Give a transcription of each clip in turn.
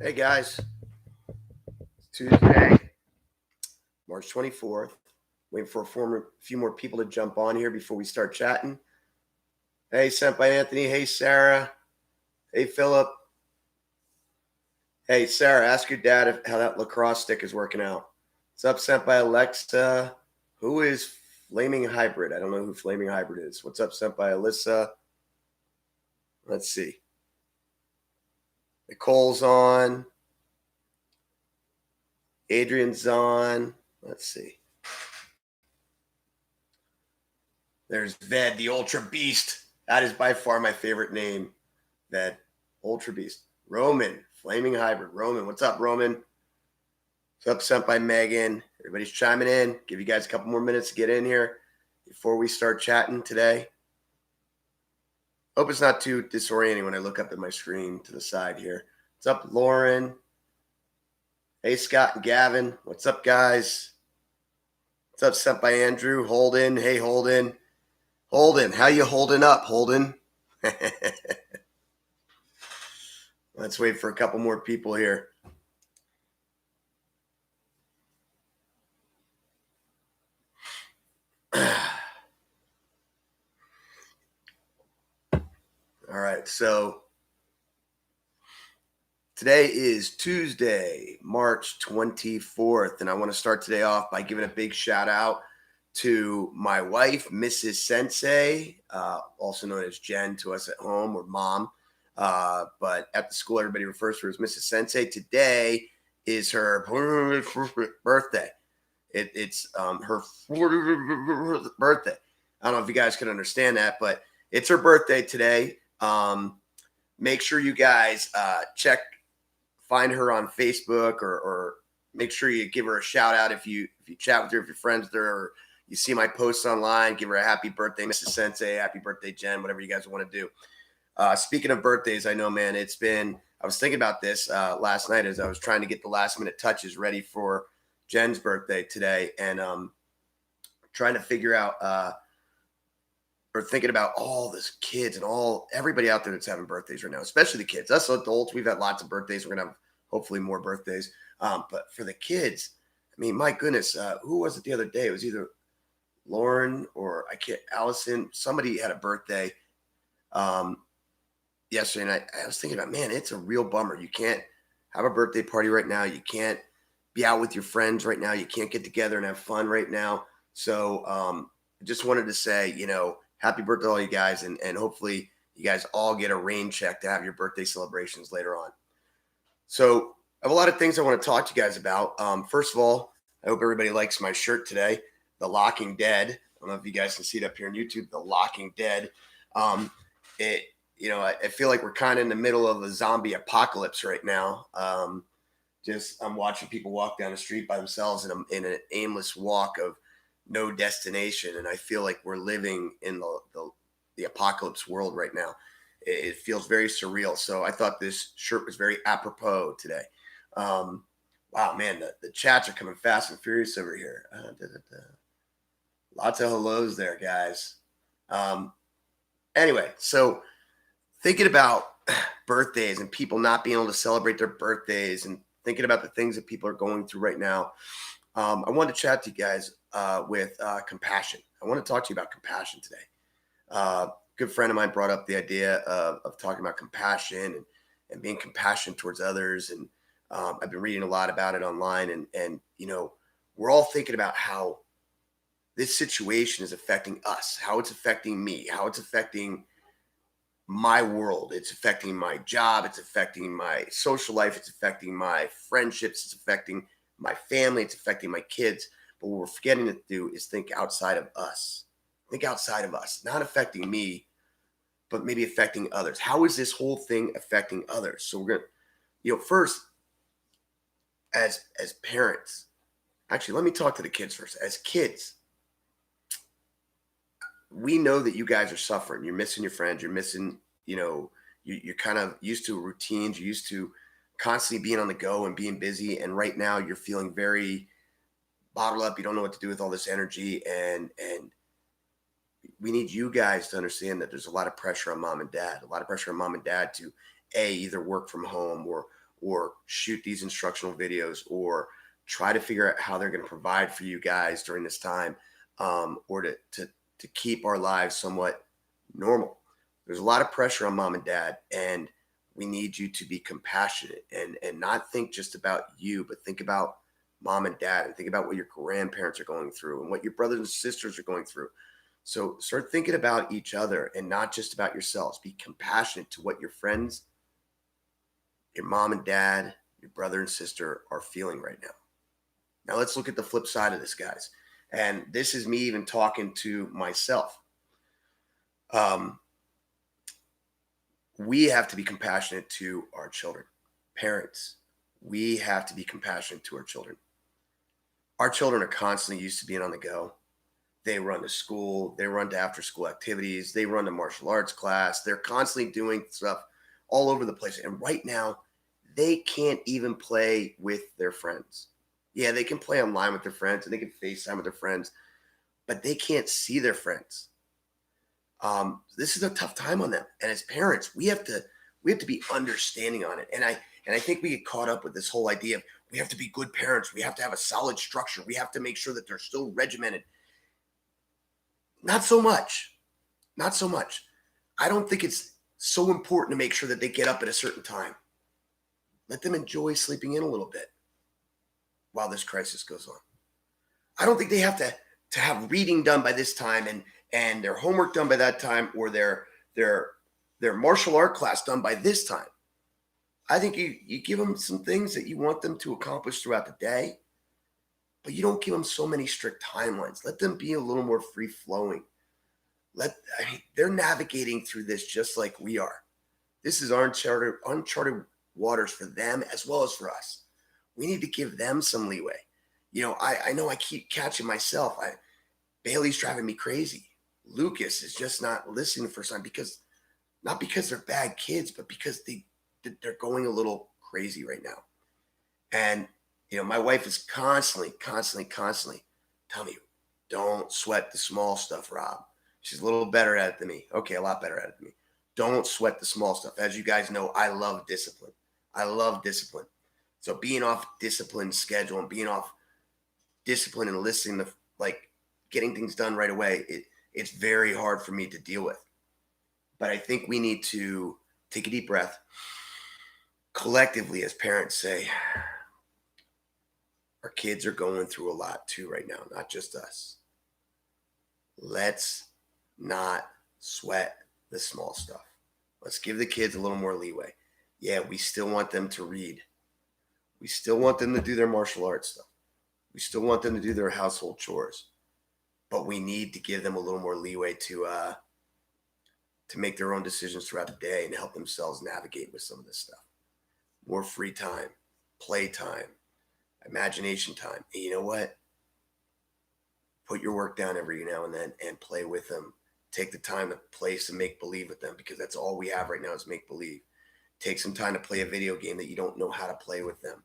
Hey guys, it's Tuesday, March 24th. Waiting for a few more people to jump on here before we start chatting. Hey, Senpai Anthony. Hey, Sarah. Hey, Philip. Hey, Sarah, ask your dad how that lacrosse stick is working out. What's up, Senpai Alexa? Who is Flaming Hybrid? I don't know who Flaming Hybrid is. What's up, Senpai Alyssa? Let's see. Nicole's on. Adrian's on. Let's see. There's Ved, the Ultra Beast. That is by far my favorite name. Ved, Ultra Beast. Roman, Flaming Hybrid. Roman, what's up, Roman? What's up, sent by Megan? Everybody's chiming in. Give you guys a couple more minutes to get in here before we start chatting today. Hope it's not too disorienting when I look up at my screen to the side here. What's up, Lauren? Hey, Scott and Gavin. What's up, guys? What's up, sent by Andrew? Holden. Hey, Holden. Holden, how you holding up, Holden? Let's wait for a couple more people here. All right, so today is Tuesday, March 24th, and I want to start today off by giving a big shout out to my wife, Mrs. Sensei, also known as Jenn to us at home, or Mom, but at the school everybody refers to her as Mrs. Sensei. Today is her birthday. It's her birthday. I don't know if you guys can understand that, but it's her birthday today. Make sure you guys find her on Facebook, or make sure you give her a shout out if you chat with her, if you're friends with her, or you see my posts online. Give her a happy birthday, Mrs. Sensei. Happy birthday, Jen. Whatever you guys want to do. Speaking of birthdays, I know, man, I was thinking about this last night as I was trying to get the last minute touches ready for Jen's birthday today, and trying to figure out or thinking about all these kids and everybody out there that's having birthdays right now, especially the kids. Us adults, we've had lots of birthdays. We're gonna have hopefully more birthdays, but for the kids, I mean, my goodness, who was it the other day? It was either Lauren or Allison. Somebody had a birthday yesterday, and I was thinking about, man, it's a real bummer. You can't have a birthday party right now. You can't be out with your friends right now. You can't get together and have fun right now. So I just wanted to say, happy birthday to all you guys, and hopefully you guys all get a rain check to have your birthday celebrations later on. So I have a lot of things I want to talk to you guys about. First of all, I hope everybody likes my shirt today, The Locking Dead. I don't know if you guys can see it up here on YouTube, The Locking Dead. I feel like we're kind of in the middle of a zombie apocalypse right now. I'm watching people walk down the street by themselves in an aimless walk of no destination, and I feel like we're living in the apocalypse world right now. It feels very surreal. So I thought this shirt was very apropos today. Wow, man, the chats are coming fast and furious over here. Lots of hellos there, guys. Anyway, so thinking about birthdays and people not being able to celebrate their birthdays, and thinking about the things that people are going through right now, I wanted to chat to you guys with compassion. I want to talk to you about compassion today. Good friend of mine brought up the idea of talking about compassion and being compassionate towards others. And I've been reading a lot about it online. And we're all thinking about how this situation is affecting us, how it's affecting me, how it's affecting my world. It's affecting my job. It's affecting my social life. It's affecting my friendships. It's affecting my family. It's affecting my kids. But what we're forgetting to do is think outside of us. Think outside of us, not affecting me, but maybe affecting others. How is this whole thing affecting others? So we're going to, first, as parents, actually, let me talk to the kids first. As kids, we know that you guys are suffering. You're missing your friends. You're missing, you're kind of used to routines. You're used to constantly being on the go and being busy. And right now you're feeling very bottled up. You don't know what to do with all this energy. And we need you guys to understand that there's a lot of pressure on mom and dad, to either work from home or or shoot these instructional videos or try to figure out how they're going to provide for you guys during this time, or to keep our lives somewhat normal. There's a lot of pressure on mom and dad, and we need you to be compassionate and not think just about you, but think about mom and dad, and think about what your grandparents are going through and what your brothers and sisters are going through. So start thinking about each other and not just about yourselves. Be compassionate to what your friends, your mom and dad, your brother and sister are feeling right now. Now let's look at the flip side of this, guys. And this is me even talking to myself. We have to be compassionate to our children. Parents, we have to be compassionate to our children. Our children are constantly used to being on the go. They run to school, they run to after school activities, they run to martial arts class. They're constantly doing stuff all over the place. And right now, they can't even play with their friends. Yeah, they can play online with their friends and they can FaceTime with their friends, but they can't see their friends. This is a tough time on them. And as parents, we have to be understanding on it. And I think we get caught up with this whole idea of we have to be good parents. We have to have a solid structure. We have to make sure that they're still regimented. Not so much. Not so much. I don't think it's so important to make sure that they get up at a certain time. Let them enjoy sleeping in a little bit while this crisis goes on. I don't think they have to have reading done by this time and their homework done by that time, or their martial art class done by this time. I think you give them some things that you want them to accomplish throughout the day, but you don't give them so many strict timelines. Let them be a little more free flowing. They're navigating through this just like we are. This is uncharted waters for them as well as for us. We need to give them some leeway. I know I keep catching myself. Bailey's driving me crazy. Lucas is just not listening for some not because they're bad kids, but because they're going a little crazy right now. And my wife is constantly telling me, don't sweat the small stuff, Rob. She's a little better at it than me. Okay, a lot better at it than me. Don't sweat the small stuff. As you guys know, I love discipline. So being off discipline schedule and being off discipline and listening to getting things done right away, it's very hard for me to deal with. But I think we need to take a deep breath. Collectively, as parents, say, our kids are going through a lot too right now, not just us. Let's not sweat the small stuff. Let's give the kids a little more leeway. Yeah, we still want them to read. We still want them to do their martial arts stuff. We still want them to do their household chores. But we need to give them a little more leeway to make their own decisions throughout the day and help themselves navigate with some of this stuff. More free time, play time, imagination time. And you know what? Put your work down every now and then and play with them. Take the time to play some make-believe with them, because that's all we have right now is make-believe. Take some time to play a video game that you don't know how to play with them.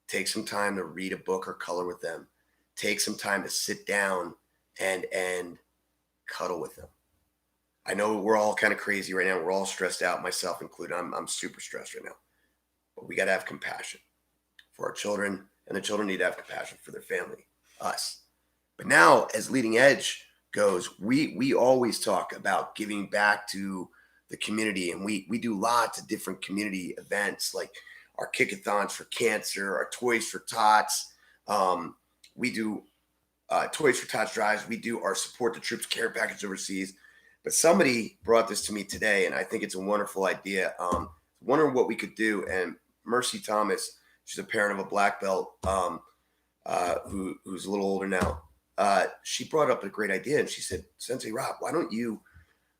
Take some time to read a book or color with them. Take some time to sit down and cuddle with them. I know we're all kind of crazy right now. We're all stressed out, myself included. I'm super stressed right now. But we got to have compassion for our children, and the children need to have compassion for their family, us. But now, as Leading Edge goes, we always talk about giving back to the community, and we do lots of different community events, like our kickathons for cancer, our Toys for Tots. We do Toys for Tots drives. We do our Support the Troops care package overseas. But somebody brought this to me today, and I think it's a wonderful idea. Wondering what we could do. And Mercy Thomas, she's a parent of a black belt who's a little older now. She brought up a great idea, and she said, Sensei Rob, why don't you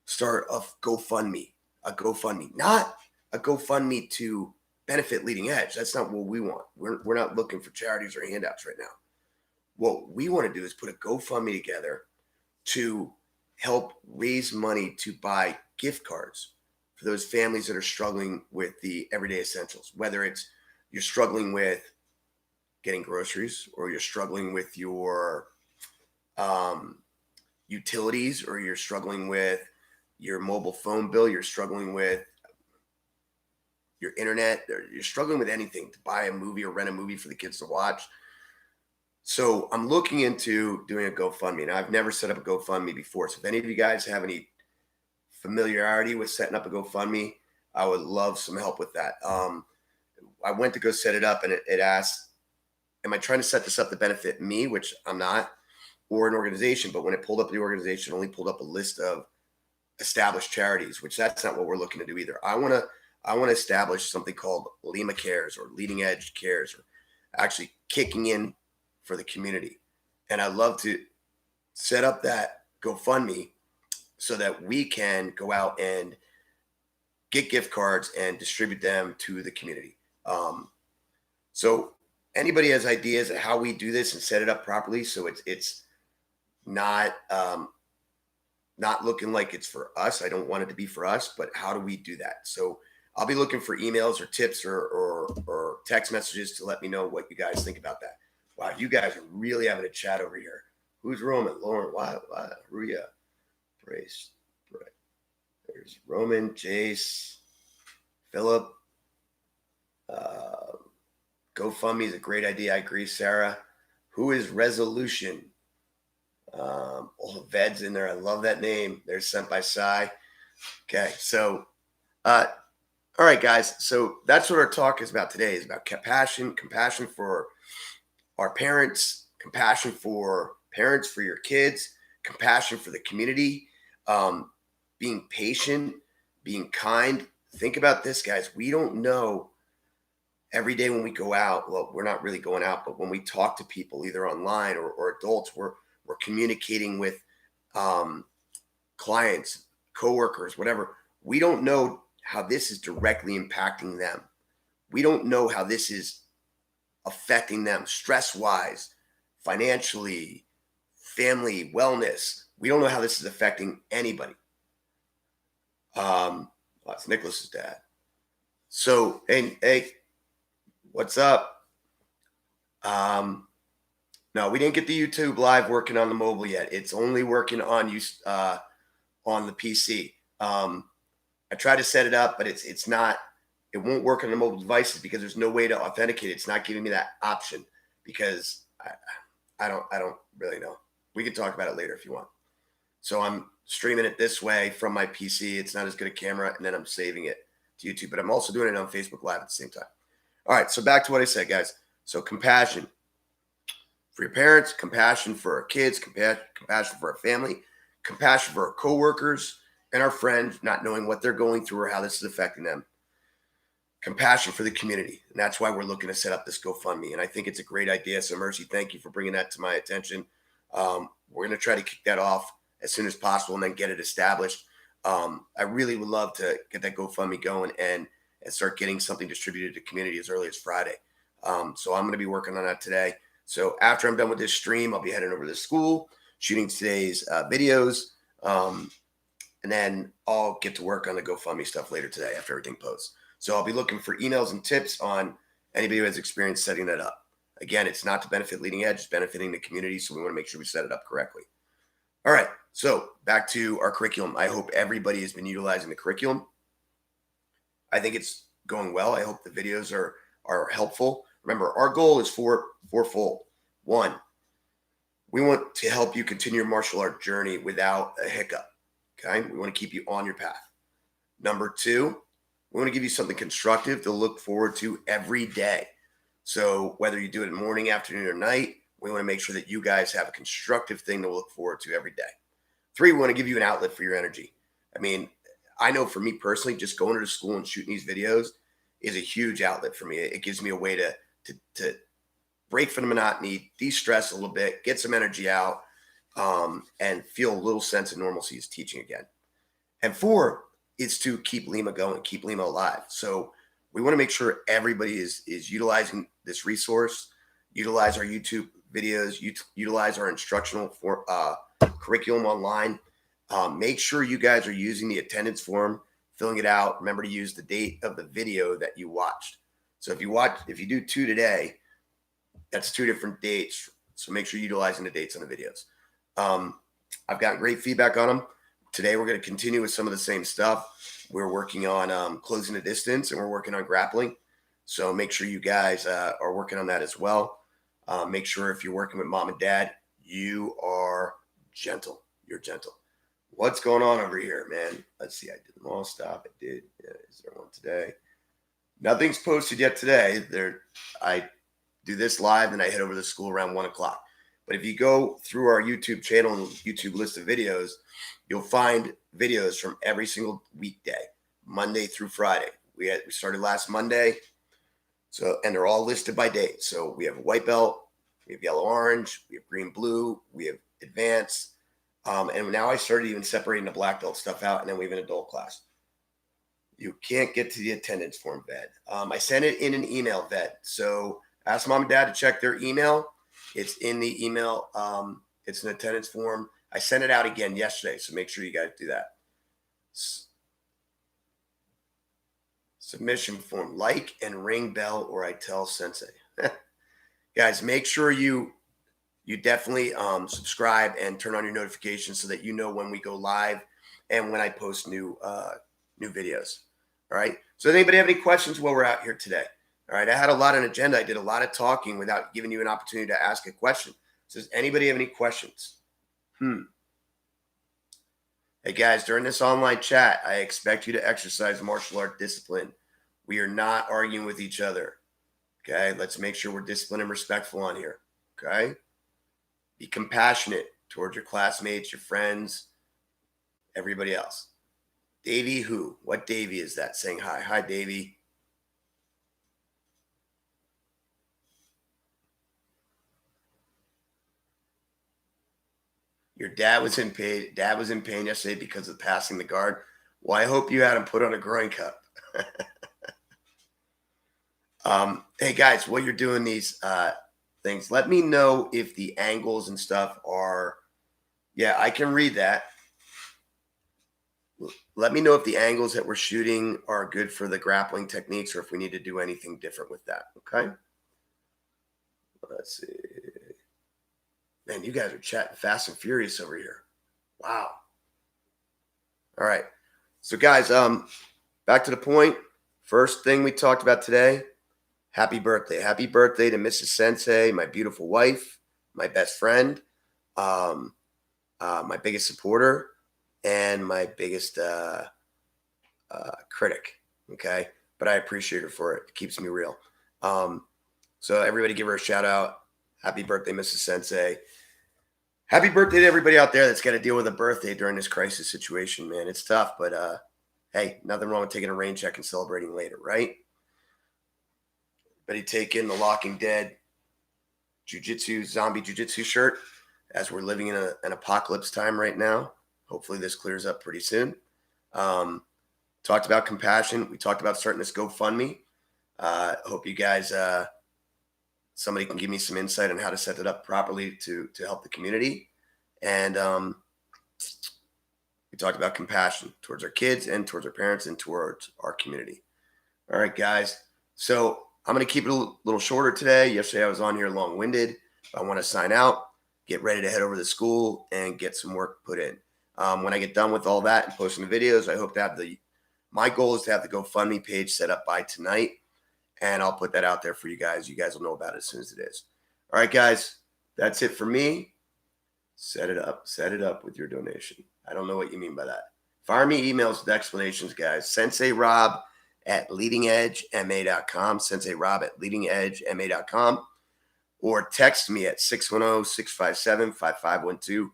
start a GoFundMe? Not a GoFundMe to benefit Leading Edge. That's not what we want. We're not looking for charities or handouts right now. What we want to do is put a GoFundMe together to help raise money to buy gift cards for those families that are struggling with the everyday essentials, whether it's you're struggling with getting groceries, or you're struggling with your utilities, or you're struggling with your mobile phone bill, you're struggling with your internet, or you're struggling with anything to buy a movie or rent a movie for the kids to watch. So I'm looking into doing a GoFundMe. Now, I've never set up a GoFundMe before. So if any of you guys have any familiarity with setting up a GoFundMe, I would love some help with that. I went to go set it up, and it asked, am I trying to set this up to benefit me, which I'm not, or an organization? But when it pulled up the organization, it only pulled up a list of established charities, which that's not what we're looking to do either. I want to establish something called LEMA Cares, or Leading Edge Cares, or actually kicking in for the community. And I'd love to set up that GoFundMe so that we can go out and get gift cards and distribute them to the community. So anybody has ideas of how we do this and set it up properly so it's not not looking like it's for us. I don't want it to be for us, but how do we do that? So I'll be looking for emails or tips or text messages to let me know what you guys think about that. Wow, you guys are really having a chat over here. Who's Roman? Lauren? Why? Ruya? Brace. Right. There's Roman, Jace, Philip. GoFundMe is a great idea. I agree, Sarah. Who is Resolution? Ved's in there. I love that name. There's Sent by Sai. Okay, so all right, guys. So that's what our talk is about today. Is about compassion for our parents, compassion for parents, for your kids, compassion for the community, being patient, being kind. Think about this, guys. We don't know every day when we go out. Well, we're not really going out, but when we talk to people, either online or adults, we're communicating with clients, coworkers, whatever. We don't know how this is directly impacting them. We don't know how this is affecting them stress-wise, financially, family, wellness. We don't know how this is affecting anybody. That's Nicholas's dad. So, and hey, what's up? No, we didn't get the YouTube live working on the mobile yet. It's only working on the PC. I tried to set it up, but it's not. It won't work on the mobile devices because there's no way to authenticate it. It's not giving me that option because I don't really know. We can talk about it later if you want. So I'm streaming it this way from my PC. It's not as good a camera, and then I'm saving it to YouTube. But I'm also doing it on Facebook Live at the same time. All right, so back to what I said, guys. So compassion for your parents, compassion for our kids, compassion for our family, compassion for our coworkers and our friends, not knowing what they're going through or how this is affecting them. Compassion for the community. And that's why we're looking to set up this GoFundMe. And I think it's a great idea. So Mercy, thank you for bringing that to my attention. We're going to try to kick that off as soon as possible and then get it established. I really would love to get that GoFundMe going and start getting something distributed to the community as early as Friday. So I'm going to be working on that today. So after I'm done with this stream, I'll be heading over to the school, shooting today's videos. And then I'll get to work on the GoFundMe stuff later today after everything posts. So I'll be looking for emails and tips on anybody who has experience setting that up. Again, it's not to benefit Leading Edge, it's benefiting the community. So we want to make sure we set it up correctly. All right. So back to our curriculum. I hope everybody has been utilizing the curriculum. I think it's going well. I hope the videos are helpful. Remember, our goal is fourfold. One, we want to help you continue your martial art journey without a hiccup. Okay. We want to keep you on your path. Number two, we want to give you something constructive to look forward to every day. So whether you do it morning, afternoon, or night, we want to make sure that you guys have a constructive thing to look forward to every day. Three, we want to give you an outlet for your energy. I mean, I know for me personally, just going to school and shooting these videos is a huge outlet for me. It gives me a way to break from the monotony, de-stress a little bit, get some energy out, and feel a little sense of normalcy as teaching again. And four, is to keep LEMA going, keep LEMA alive. So we want to make sure everybody is utilizing this resource, utilize our YouTube videos, utilize our instructional curriculum online. Make sure you guys are using the attendance form, filling it out. Remember to use the date of the video that you watched. So if you do 2 today, that's 2 different dates. So make sure you're utilizing the dates on the videos. I've gotten great feedback on them. Today we're going to continue with some of the same stuff. We're working on closing the distance, and we're working on grappling. So make sure you guys are working on that as well. Make sure if you're working with mom and dad, you are gentle. You're gentle. What's going on over here, man? Let's see. I did them all. Stop. I did. Yeah, is there one today? Nothing's posted yet today. I do this live, and I head over to the school around 1 o'clock. But if you go through our YouTube channel and YouTube list of videos, you'll find videos from every single weekday, Monday through Friday. We started last Monday, and they're all listed by date. So we have white belt, we have yellow orange, we have green blue, we have advanced, and now I started even separating the black belt stuff out, and then we have an adult class. You can't get to the attendance form, Vet. I sent it in an email, Vet. So ask mom and dad to check their email. It's in the email. It's an attendance form. I sent it out again yesterday, so make sure you guys do that. Submission form, like and ring bell, or I tell Sensei. Guys, make sure you definitely subscribe and turn on your notifications so that you know when we go live and when I post new videos. All right. So does anybody have any questions while we're out here today? All right. I had a lot on agenda. I did a lot of talking without giving you an opportunity to ask a question. So does anybody have any questions? Hey guys, during this online chat, I expect you to exercise martial art discipline. We are not arguing with each other. Okay. Let's make sure we're disciplined and respectful on here. Okay. Be compassionate towards your classmates, your friends, everybody else. Davey who? What Davey is that saying hi? Hi, Davey. Your dad was in pain. Dad was in pain yesterday because of passing the guard. Well, I hope you had him put on a groin cup. Hey guys, while you're doing these things, let me know if the angles and stuff are. Yeah, I can read that. Let me know if the angles that we're shooting are good for the grappling techniques or if we need to do anything different with that. Okay. Let's see. Man, you guys are chatting fast and furious over here. Wow. All right. So guys, back to the point. First thing we talked about today, happy birthday. Happy birthday to Mrs. Sensei, my beautiful wife, my best friend, my biggest supporter, and my biggest critic. Okay. But I appreciate her for it. It keeps me real. So everybody give her a shout out. Happy birthday, Mrs. Sensei. Happy birthday to everybody out there that's got to deal with a birthday during this crisis situation, man. It's tough, but hey, nothing wrong with taking a rain check and celebrating later, right? Everybody take in the Locking Dead zombie jiu-jitsu shirt as we're living in an apocalypse time right now. Hopefully this clears up pretty soon. Talked about compassion. We talked about starting this GoFundMe. Hope you guys, somebody can give me some insight on how to set it up properly to help the community. And we talked about compassion towards our kids and towards our parents and towards our community. All right, guys. So I'm going to keep it a little shorter today. Yesterday I was on here long-winded. I want to sign out, get ready to head over to school and get some work put in. When I get done with all that and posting the videos, I hope to have my goal is to have the GoFundMe page set up by tonight. And I'll put that out there for you guys. You guys will know about it as soon as it is. All right, guys, that's it for me. Set it up. Set it up with your donation. I don't know what you mean by that. Fire me emails with explanations, guys. Sensei Rob at leadingedgema.com. Sensei Rob at leadingedgema.com. Or text me at 610-657-5512.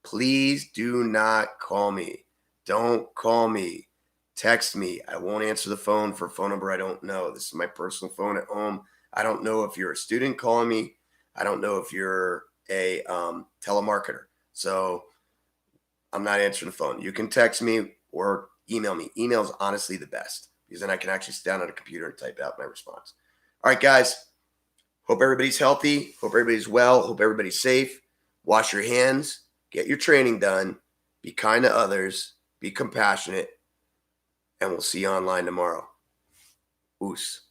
Please do not call me. Don't call me. Text me. I won't answer the phone for a phone number I don't know. This is my personal phone at home. I don't know if you're a student calling me. I don't know if you're a telemarketer. So I'm not answering the phone. You can text me or email me. Email is honestly the best because then I can actually sit down on a computer and type out my response. All right, guys. Hope everybody's healthy. Hope everybody's well. Hope everybody's safe. Wash your hands. Get your training done. Be kind to others. Be compassionate. And we'll see you online tomorrow. Oos.